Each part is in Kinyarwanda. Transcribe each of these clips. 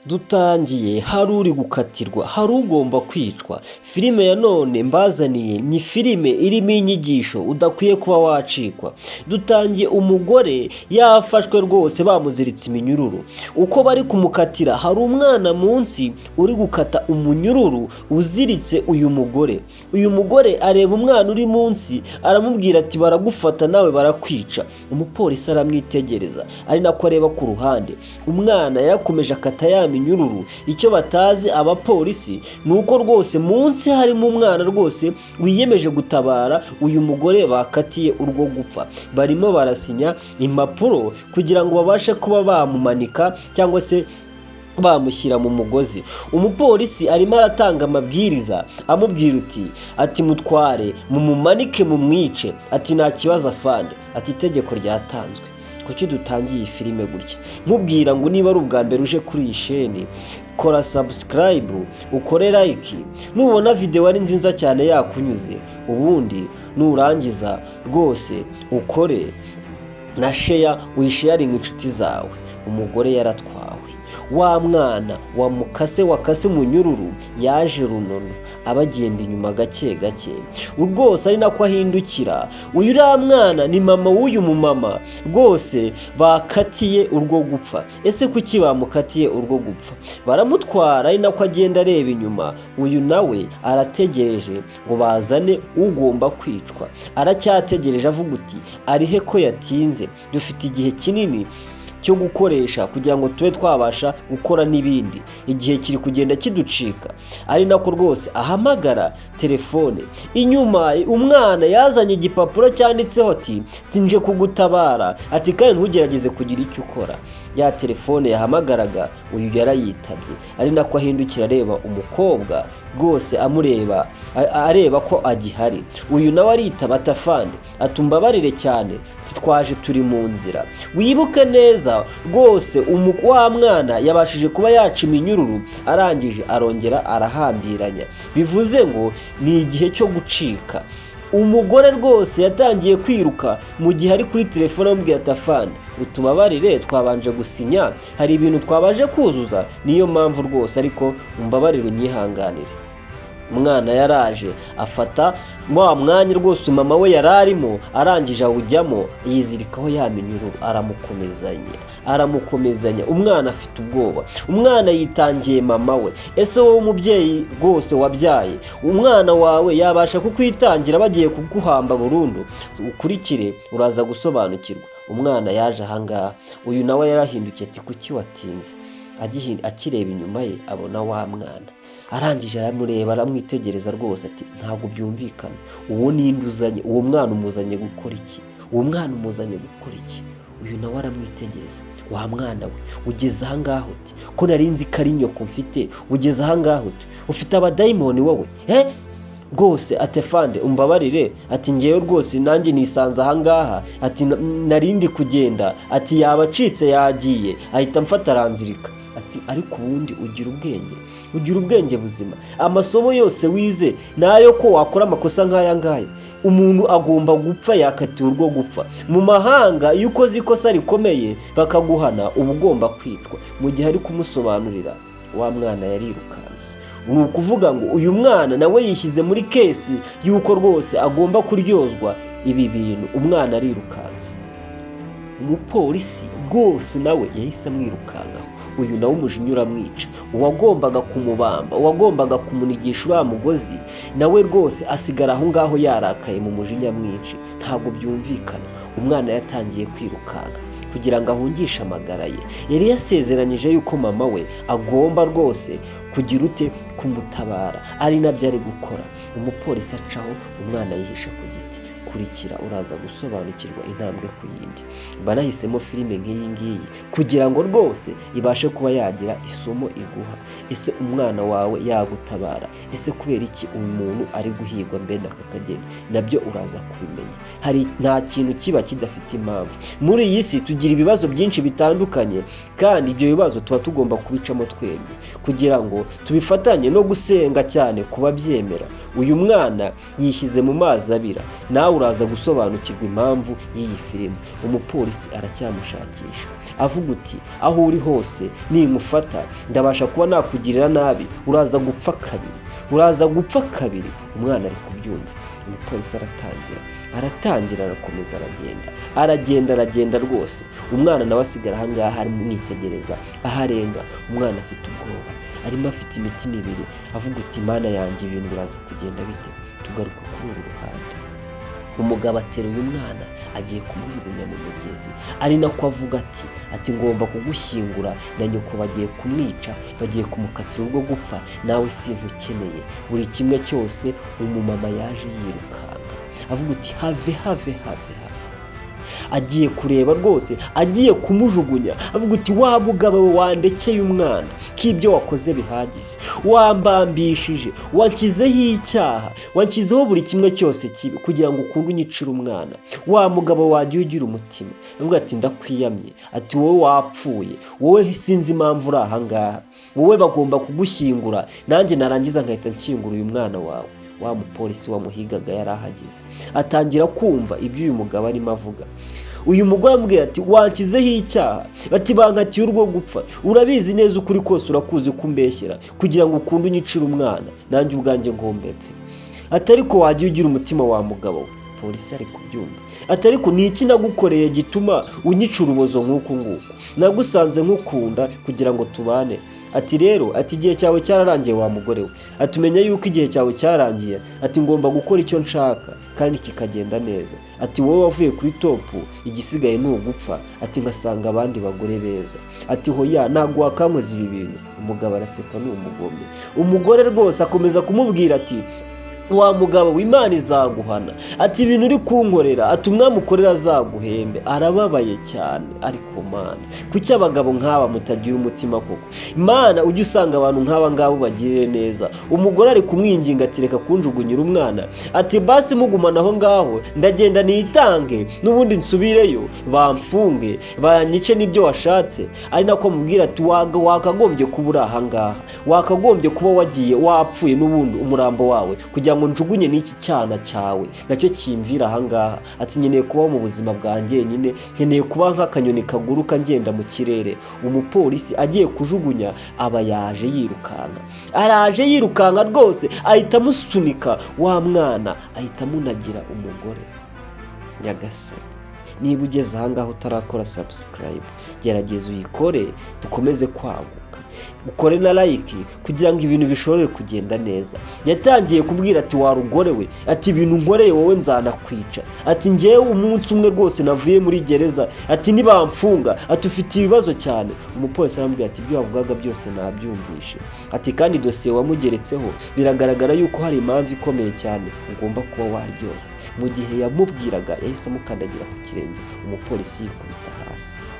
dutangiye hari uri gukatirwa, hari ugomba kwicwa. Filime ya none mbazaniye ni filime irimo inyigisho udakwiye kuba wacikwa. Dutangiye umugore yafashwe rwose bamuziritse iminyururu, uko bari kumukatira hari umwana munsi uri gukata umunyururu uziritse uyu mugore. Uyu mugore areba umwana uri munsi aramubwira ati baragufata nawe barakwica. Umupolisi aramwitegereza ari nako areba ku ruhande. Umwana yakomeje akata ya minyururu. Icyo batazi abapolisi nuko rwose munsi harimo umwana rwose wiyemeje gutabara uyu mugore bakatiye urwo gupfa. Barimo barasinya impapuro kugira ngo babashe kuba bamumanika cyangwa se bamushyira mu mugozi. Umupolisi arimo aratanga amabwiriza amubwira ati mutware mumumanike mumwice, ati nta kibazo afande, ati itegeko ryatanzwe. Kuki dutangiye filime gutya? Nkubwira ngo niba ari ubwa mbere uje kuri iyi sheni, kora subscribe, ukore like, nubona video ari nziza cyane yakunyuze, ubundi nurangiza rwose ukore na share, uyisharinga inshuti zawe. Umugore yaratwawe, wa mwana wakase mu nyururu yaje runono abagenda inyuma gake gake. Rwose ari nako ahindukira. Uyu mwana ni mama w'uyu mumama rwose bakatiye urwo gupfa. Ese kuki bamukatiye urwo gupfa? Baramutwara ari nako agenda areba inyuma. Uyu nawe arategereje ngo bazane ugomba kwicwa. Aracyategereje avuga uti arihe ko yatinze, dufite igihe kinini cyo gukoresha kugira ngo tube twabasha gukora n'ibindi, igihe kiri kugenda kiducika. Ari nako rwose ahamagara telefone. Inyuma umwana yazanye igipapuro cyanditseho ati nje kugutabara, ati kandi ntugerageze kugira icyo ukora. Ya telefone yahamagaraga uyu yarayitabye. Ari nako ahindukira areba umukobwa rwose amureba, areba ko agihari. Uyu nawe aritaba atafande, atumbabarire cyane, titwaje turi mu nzira. Wibuke neza rwose wa mwana yabashije kuba yaca iminyururu, arangije arongera arahambiranya. Bivuze ngo ni igihe cyo gucika. Umugore rwose yatangiye kwiruka mu gihe ari kuri telefone amubwira atafande, utubabarire twabanje gusinya, hari ibintu twabaje kuzuza, niyo mpamvu rwose ariko umbabarire unyihanganire. Umwana yaraje afata wa mwanya rwose mama we yararimo, arangije awujyamo yizirikaho ya minyururu, aramukomezanya. Umwana afite ubwoba, umwana yitangiye mama we. Ese wowe umubyeyi rwose wabyaye, umwana wawe yabasha kukwitangira bagiye kuguhamba burundu? Ukurikire uraza gusobanukirwa. Umwana yaje ahangaha. Uyu nawe yarahindukiye ati kuki watinze? Akireba inyuma ye abona wa mwana. Arangije aramureba aramwitegereza rwose ati ntabwo byumvikana, uwo ninduzanye, uwo mwana umuzanye gukora iki? Uwo mwana umuzanye gukora iki? Uyu nawe aramwitegereza. Wa mwana we ugeze ahangaha uti ko narinzi ko ari nyoko mfite, ugeze ahangaha uti ufite abadayimoni wowe? Rwose atefande umbabarire, ati ngewe rwose nanjye nisanze ahangaha, ati narindi kugenda, ati yabacitse yagiye, ahita mfata aranzirika. Ati ariko ubundi ugira ubwenge buzima. Amasomo yose wize nayo ko wakora amakosa nk'aya ngaya. Umuntu agomba gupfa, yakatiwe urwo gupfa. Mu mahanga iyo ukoze ikosa rikomeye bakaguhana uba ugomba kwicwa. Mu gihe ari kumusobanurira, wa mwana yarirukanse. Ni ukuvuga ngo uyu mwana nawe yishyize muri kesi y'uko rwose agomba kuryozwa ibi bintu. Umwana arirukanse. Umupolisi rwose nawe yahise amwirukankaho. Uyu nawe umujinya uramwica. Uwagombaga kumubamba, uwagombaga kumunigisha uriya mugozi, nawe rwose asigara aho ngaho yarakaye mu mujinya mwinshi. Ntabwo byumvikana. Umwana yatangiye kwirukanka kugira ngo ahungishe amagara ye. Yari yasezeranyije yuko mama we agomba rwose kugira ute kumutabara. Ari nabyo ari gukora. Umupolisi acaho, umwana yihisha ku giti. Kurikira uraza gusobanukirwa intambwe ku yindi. Banahisemo filime nk'iyi ngiyi kugira ngo rwose ibashe kuba yagira isomo iguha. Ese umwana wawe yagutabara? Ese kubera iki umuntu ari guhigwa mbenda kakageni? Nabyo uraza kubimenya. Hari nta kintu kiba kidafite impamvu. Muri iyi si tugira ibibazo byinshi bitandukanye, kandi ibyo bibazo tuba tugomba kubicamo twemye kugira ngo tubifatanye no gusenga cyane kuba byemera. Uyu mwana yishyize mu mazi abira. Nawe uraza gusobanukirwa impamvu y'iyi filime. Umupolisi aracyamushakisha avuga uti aho uri hose nimufata ndabasha kuba nakugirira nabi, uraza gupfa kabiri. Umwana ari kubyumva. Umupolisi aratangira arakomeza aragenda rwose. Umwana nawe asigara ahangaha ari mwitegereza aho arenga. Umwana afite ubwoba, arimo afite imitima ibiri avuga uti Mana yanjye ibintu biraza kugenda bite. Tugaruka kuri uru ruhande. Umugabo ateruye umwana agiye kumujugunya mu mugezi, ari nako avuga ati ngomba kugushyingura na nyoko bagiye kumwica, bagiye kumukatira urwo gupfa, nawe sinkukeneye. Buri kimwe cyose umumama yaje yirukanka avuga uti have. Agiye kureba rwose, agiye kumujugunya avuga uti wa mugabo we wandekeye umwana, k'ibyo wakoze bihagije, wambambishije, wanshyizeho icyaha, wanshyizeho buri kimwe cyose kibi kugira ngo ukunde unyicire umwana. Wa mugabo wagiye ugira umutima avuga ati ndakwiyamye, ati wowe wapfuye, wowe sinzi impamvu uri ahangaha, wowe bagomba kugushyingura, nanjye narangiza nkahita nshyingura uyu mwana wawe. Wa mupolisi wamuhigaga yari ahageze, atangira kumva ibyo uyu mugabo arimo avuga. Uyu mugore amubwira ati wanshyizeho icyaha, ati bankatiye urwo gupfa, urabizi neza ukuri kose, urakuzi kumbeshyera kugira ngo ukunde unyicire umwana, nanjye ubwanjye ngombe mpfe. Ati ariko wagiye ugira umutima wa mugabo we. Polisi ari kubyumva. Ati ariko ni iki nagukoreye gituma unyica urubozo nk'uku nguku? Nagusanze nkukunda kugira ngo tubane. Ati rero, ati igihe cyawe cyararangiye wa mugore we. Ati umenya yuko igihe cyawe cyarangiye, ati ngomba gukora icyo nshaka kandi kikagenda neza. Ati wowe wavuye kuri topu, igisigaye ni ugupfa. Ati ngasanga abandi bagore beza. Ati hoya ntabwo wakankoze ibi bintu. Umugabo araseka, ni umugome. Umugore rwose akomeza kumubwira ati wa mugabo w'Imana izaguhana, ati ibintu uri kunkorera, ati umwami ukorera azaguhembe. Arababaye cyane. Ariko Mana, kuki abagabo nk'aba mutagira umutima koko? Mana, ujye usanga abantu nk'aba ngabo bagirire neza. Umugore ari kumwinginga ati reka kunjugunyira umwana, ati basi mugumana aho ngaho, ndagenda nitange n'ubundi nsubireyo bamfunge banyice n'ibyo washatse. Ari nako mubwira ati wakagombye kuba uri ahangaha, wakagombye kuba wagiye wapfuye n'ubundi umurambo wawe kugira ngo njugunye n'iki cyana cyawe nacyo kimvira ahangaha. Ati nkeneye kubaho mu buzima bwanjye nyine, nkeneye kuba nk'akanyoni kaguruka ngenda mu kirere. Umupolisi agiye kujugunya aba yaje yirukanka, araje yirukanka rwose, ahita amusunika wa mwana, ahita amunagira umugore. Nyagasani, niba ugeze ahangaha utarakora subscribe, gerageza uyikore, dukomeze kwaguka. Ukore na like kugira ngo ibintu bishobore kugenda neza. Yatangiye kubwira ati warugorewe, ati ibintu nkoreye wowe nzanakwica. Ati ngewe umunsi umwe rwose navuye muri gereza, ati nibamfunga, ati ufite ibibazo cyane. Umupolisi aramubwira ati ibyo wavugaga byose nabyumvishe. Ati kandi dosiye wamugeretseho biragaragara yuko hari impamvu ikomeye cyane ugomba kuba waryoha. Mu gihe yamubwiraga yahise amukandagira ku kirenge, umupolisi yikubita hasi.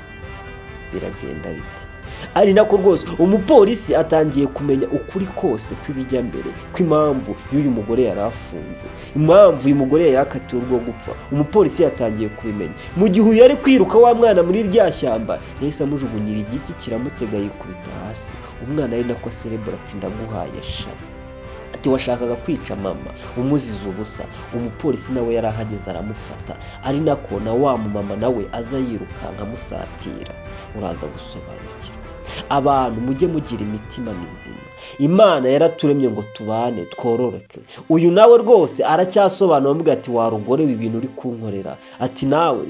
Biragenda bite? Ari nako rwose umupolisi atangiye kumenya ukuri kose kw'ibijya mbere, kw'impamvu y'uyu mugore yari afunze, impamvu uyu mugore yari yakatiwe urwo gupfa. Umupolisi yatangiye kubimenya. Mu gihe uyu yari kwiruka wa mwana muri rya shyamba, yahise amujugunyira igiti kiramutega yikubita hasi. Umwana ari nako aserebura ati ndaguhaye sha. Ati washakaga kwica mama umuzize ubusa. Umupolisi nawe yari ahageze aramufata, ari nako na wa mama nawe aza yirukanka amusatira. Uraza gusobanukirwa. Abantu mujye mugira imitima mizima. Imana yaraturemye ngo tubane twororoke. Uyu nawe rwose aracyasobanura avuga ati warugorewe ibintu uri kunkorera, ati nawe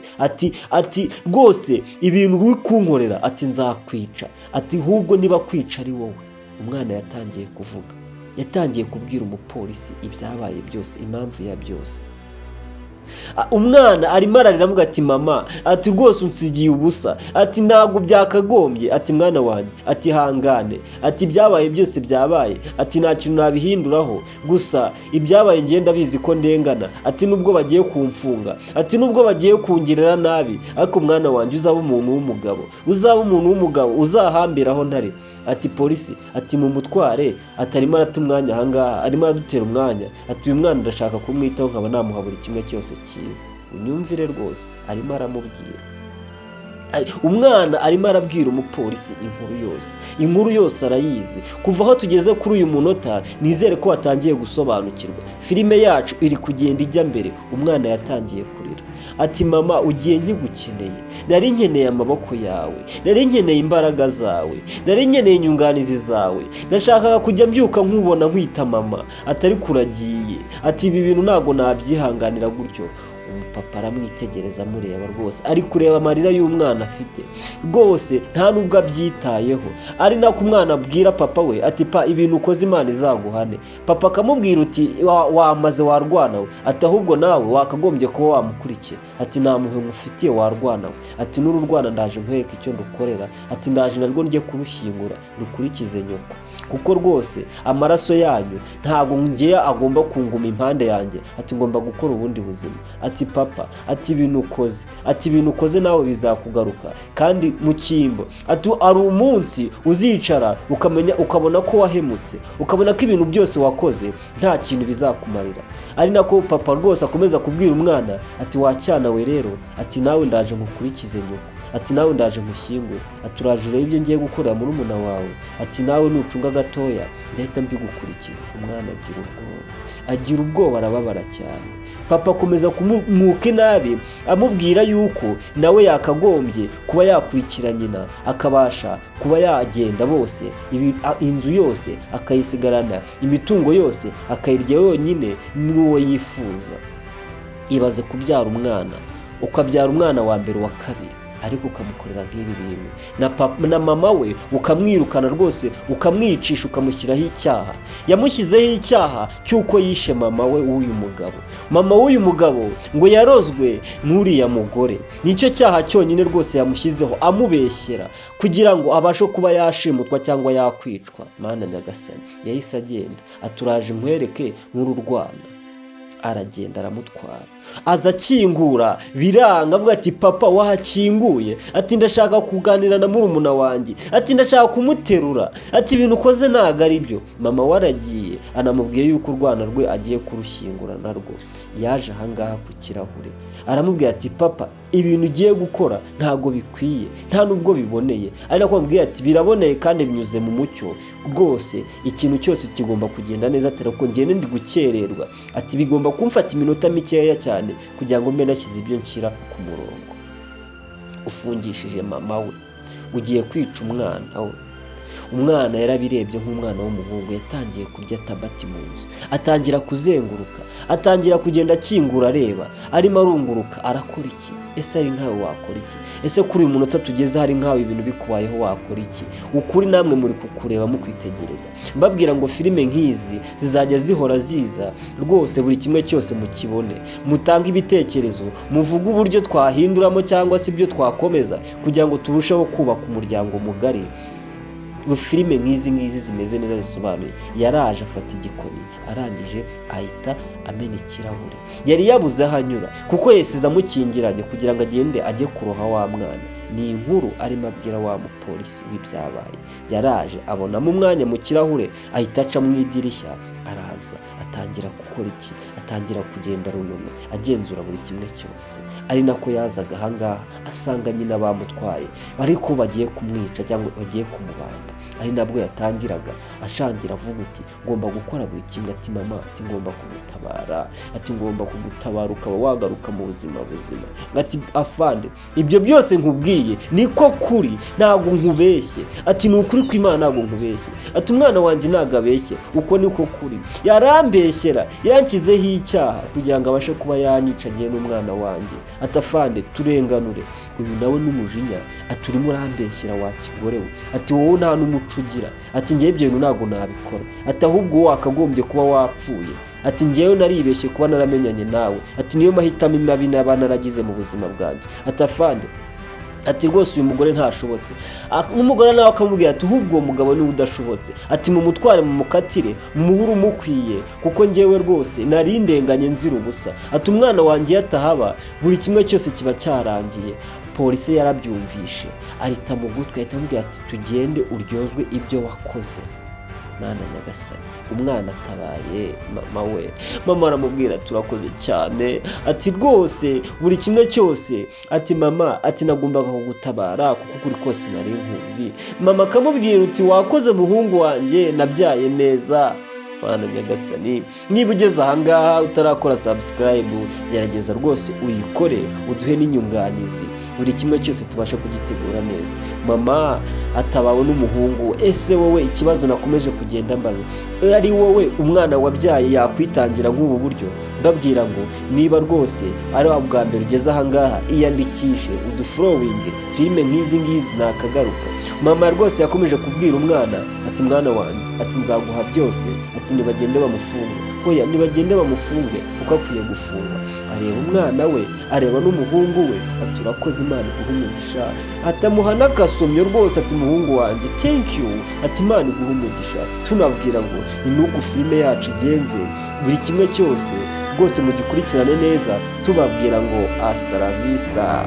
ati rwose ibintu uri kunkorera, ati nzakwica, ati hubwo niba kwica ari wowe. Umwana yatangiye kuvuga, yatangiye kubwira umupolisi ibyabaye byose, impamvu ya byose. Umwana arimo ararira avuga ati mama, ati rwose unsigiye ubusa, ati ntabwo byakagombye, ati mwana wanjye, ati hangane, ati byabaye byose byabaye, ati nta kintu nabihinduraho, gusa ibyabaye ngenda bizi ko ndengana, ati nubwo bagiye kumfunga, ati nubwo bagiye kungirira nabi, ariko mwana wanjye uzaba umuntu w'umugabo, uzaba umuntu w'umugabo, uzahambiraho ntare. Ati polisi, ati mu mutware, ati arimo arata umwanya ahangaha, arimo aradutera umwanya, ati uyu mwana ndashaka kumwitaho nkaba namuha buri kimwe cyose cyiza. Unyumvire rwose, arimo aramubwira. umwana arimo arabwira umupolisi inkuru yose arayizi. Kuva aho tugeze kuri uyu munota nizere ko watangiye gusobanukirwa. Filime yacu iri kugenda ijya mbere. Umwana yatangiye kurira ati mama ugiye nkigukeneye, nari nkeneye amaboko yawe, nari nkeneye imbaraga zawe, nari nkeneye inyunganizi zawe, nashakaga kujya mbyuka nkubona nkwita mama, atari kuragiye, ati ibi bintu ntago nabyihanganira gutyo. Umupapa aramwitegereza amureba rwose, ari kureba amarira y'umwana afite rwose, nta nubwo abyitayeho. Ari nako umwana abwira papa we ati pa ibintu ukoze Imana izaguhane. Papa akamubwira uti wamaze warwana we, ati ahubwo nawe wakagombye kuba wamukurikira, ati nta muhwe mufitiye warwana we, ati n'uru rwana ndaje nkwereka icyo ndukorera, ati ndaje narwo njye kurushyingura dukurikize nyoko, kuko rwose amaraso yanyu ntago ngiye agomba kunguma impande yanjye, ati ngomba gukora ubundi buzima. Ati papa ati ibintu ukoze nawe bizakugaruka kandi mu cyimbo. Ati ari umunsi uzicara ukabona ko wahemutse, ukabona ko ibintu byose wakoze nta kintu bizakumarira. Ari nako papa rwose akomeza kubwira umwana ati wacyana we rero, ati nawe ndaje nkukurikize nyoko, ati nawe ndaje mushyingure, ati uraje urebe ibyo ngiye gukorera muri umuna wawe, ati nawe nucunga gatoya ndahita mbigukurikiza. Umwana agira ubwoba arababara cyane. Papa akomeza kumwuka inabi amubwira yuko nawe yakagombye kuba yakurikira nyina, akabasha kuba yagenda bose, inzu yose akayisigarana, imitungo yose akayirya yonyine n'uwo yifuza. Ibaze kubyara umwana, ukabyara umwana wa mbere wa kabiri, ariko ukamukorera nk'ibi bintu, na mama we ukamwirukana rwose, ukamwicisha, ukamushyiraho icyaha. Yamushyizeho icyaha cy'uko yishe mama we w'uyu mugabo. Mama w'uyu mugabo ngo yarozwe n'uriya mugore, nicyo cyaha cyonyine rwose yamushyizeho, amubeshyera kugira ngo abashe kuba yashimutwa cyangwa yakwicwa. Mana nyagasani, yahise agenda aturaje nkwereke nk'uru rwana. Aragenda aramutwara, aza akingura biranga, avuga ati papa wahakinguye, ati ndashaka kuganira na murumuna wanjye, ati ndashaka kumuterura, ati ibintu ukoze ntago ari byo. Mama waragiye anamubwiye yuko urwana rwe agiye kurushyingura narwo. Yaje ahangaha ku kirahure aramubwira ati papa ibintu ugiye gukora ntago bikwiye, nta nubwo biboneye. Ari nako amubwira ati biraboneye kandi binyuze mu mucyo rwose, ikintu cyose kigomba kugenda neza, atari ko ngende ndi gukererwa, ati bigomba kumfata iminota mikeya cyane kugira ngo mbe nashyize ibyo nshyira ku murongo. Ufungishije mama we, ugiye kwica umwana we. Umwana yarabirebye nk'umwana w'umuhungu, yatangiye kurya tabati mu nzu, atangira kuzenguruka, atangira kugenda akingura areba, arimo arunguruka. Arakora iki? Ese ari nkawe wakora iki? Ese kuri uyu munota tugeze hari nkawe ibintu bikubayeho wakora iki? Ukuri namwe muri kukureba mukwitegereza. Mbabwira ngo filime nk'izi zizajya zihora ziza rwose, buri kimwe cyose mukibone, mutange ibitekerezo, muvuge uburyo twahinduramo cyangwa se ibyo twakomeza kugira ngo turusheho kubaka umuryango mugari. Filime nk'izi zimeze neza zisobanuye. Yaraje afata igikoni, arangije ahita amena ikirahure. Yari yabuze ahanyura kuko yesize amukingiranye kugira ngo agende ajye kuroha wa mwana. Ni inkuru arimo abwira wa mupolisi w'ibyabaye. Yaraje abonamo umwanya mu kirahure, ahita aca mu idirishya, araza atangira gukora iki? Atangira kugenda runono agenzura buri kimwe cyose. Ari nako yazaga ahangaha asanga nyina bamutwaye, ariko bagiye kumwica cyangwa bagiye kumubamba. Ari nabwo yatangiraga ashangira avuga uti ngomba gukora buri kimwe. Ati mama, ati ngomba kugutabara, ati ngomba kugutabara ukaba wagaruka mu buzima buzima. Ati afande, ibyo byose nkubwiye niko kuri, ntabwo nkubeshye. Ati ni ukuri kw'Imana ntabwo nkubeshye. Ati umwana wanjye ntabwo abeshye, uko niko kuri. Yarambeshyera, yanshyizeho icyaha kugira ngo abashe kuba yanyica ngiye n'umwana wanjye. Ati afande turenganure. Uyu nawe n'umujinya, ati urimo urambeshyera wa kigore we, ati wowe nta n'umuco ugira, ati ngiye ibyo bintu ntabwo nabikora, ati ahubwo wakagombye kuba wapfuye, ati ngewe naribeshye kuba naramenyanye nawe, ati niyo mahitamo mabi naba naragize mu buzima bwanjye. Ati afande, ati rwose uyu mugore ntashobotse. Umugore nawe akamubwira ati ahubwo uwo mugabo niwe udashobotse, ati mumutware mumukatire mumuhure umukwiye, kuko ngewe rwose nari ndenganye nzira ubusa. Ati umwana wanjye yatahaba buri kimwe cyose kiba cyarangiye. Polisi yarabyumvishe, ahita mu gutwi, ahita amubwira ati tugende uryozwe ibyo wakoze. Mana nyagasani, umwana atabaye mama we. Mama aramubwira turakoze cyane, ati rwose buri kimwe cyose, ati mama, ati nagombaga kugutabara kuko kuri kose nari nkuzi. Mama akamubwira uti wakoze muhungu wanjye, nabyaye neza. Mana nyagasani, niba ugeze ahangaha utarakora subscribe, gerageza rwose uyikore, uduhe n'inyunganizi, buri kimwe cyose tubasha kugitegura neza. Mama atabawe n'umuhungu. Ese wowe ikibazo nakomeje kugenda mbaza, ari wowe umwana wabyaye yakwitangira nk'ubu buryo? Ndabwira ngo niba rwose ari wa bwa mbere ugeze ahangaha, iyandikishe udufollowinge, filime nk'izi ngizi nakagaruka. Mama rwose yakomeje kubwira umwana ati mwana wanjye, ati nzaguha byose, ati nibagende bamufunge. Oya, nibagende bamufunge uko akwiye gufunga. Areba umwana we, areba n'umuhungu we, ati urakoze Imana iguhe umugisha. Atamuha n'akasomyo rwose, ati muhungu wanjye thank you, ati Imana iguhe umugisha. Tunabwira ngo ni nuko filime yacu igenze, buri kimwe cyose rwose mugikurikirane neza, tubabwira ngo hasta la vista.